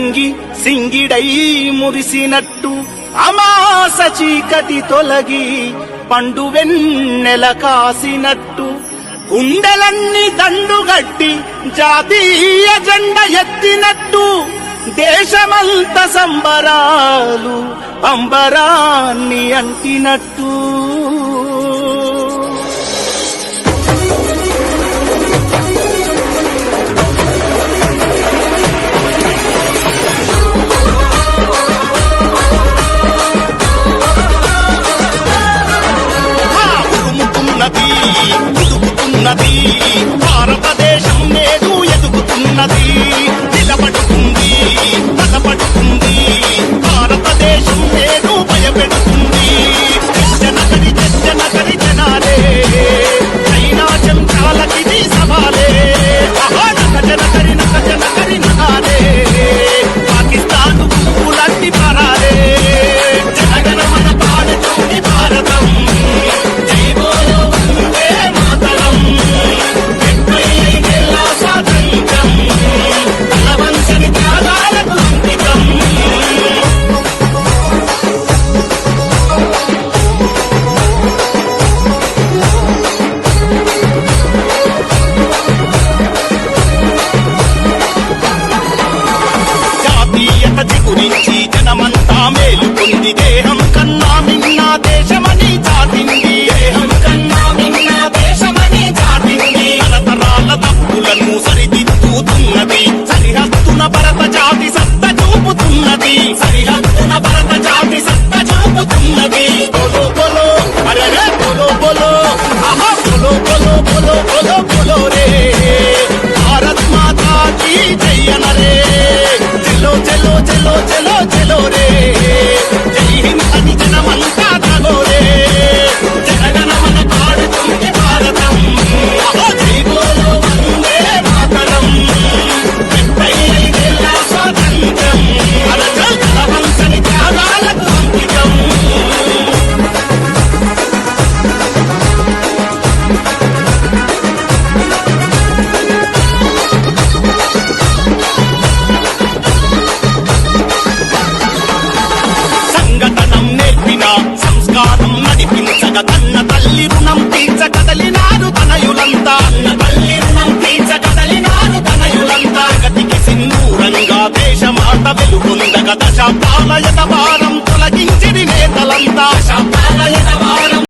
పొంగి సింగిడై మురిసినట్టు అమాస చీకటి తొలగి పండు వెన్నెల కాసినట్టు గుండెలన్నీ దండుగట్టి జాతీయ జెండ ఎత్తినట్టు దేశమంత సంబరాలు అంబరాన్ని అంటినట్టు ఎదుగుతున్నది భారతదేశం నేడు ఎదుగుతున్నది నిలబడుతుంది బలపడుతుంది భారతదేశం నేడు భయపెడుతుంది జనగరి జనగరి జనాలే చైనా చెంచాలకిది సవాలే నక జనగరి నకాలే పాకిస్తాన్ పువ్వులన్నీ పరాలే జనగణ మన పాడుతుంది భారతం గురించి జనమంతా మేలుకొంది దేహం కన్నా మిన్న దేశమని చాటింది దేహం కన్నా మిన్న దేశమని చాటింది తరతరాల తప్పులను సరిదిద్దుతున్నది సరిహద్దున భరత జాతి సత్త చూపుతున్నది సరిహద్దున భరత జాతి సత్త చూపుతున్నది బోలో బోలో అరే బోలో బోలో ఆహా బోలో బోలో బోలో బోలో బోలో రే భారత్ మాతా కీ జై అనరే చలో చలో చలో చలో చలో రే జై హింద్ అని జనమంతా తగో రే జనగణ మన పాడుతుంది భారతం జై బోలో వందే మాతరం 75 ఏళ్ల స్వాతంత్ర్యం అరచల్ కలవంశని త్యాగాలకు అంకితం సంస్కారం నడిపించగ కన్న తల్లి రుణం తీర్చగలినారు తనయులంతా అన్న తల్లి రుణం తీర్చగలినారు తనయులంతా గతికి సింధూరంగా దేశమాత వెలుగొందగ దశాబ్దాల యతభారం తొలగించిడి నేతలంతా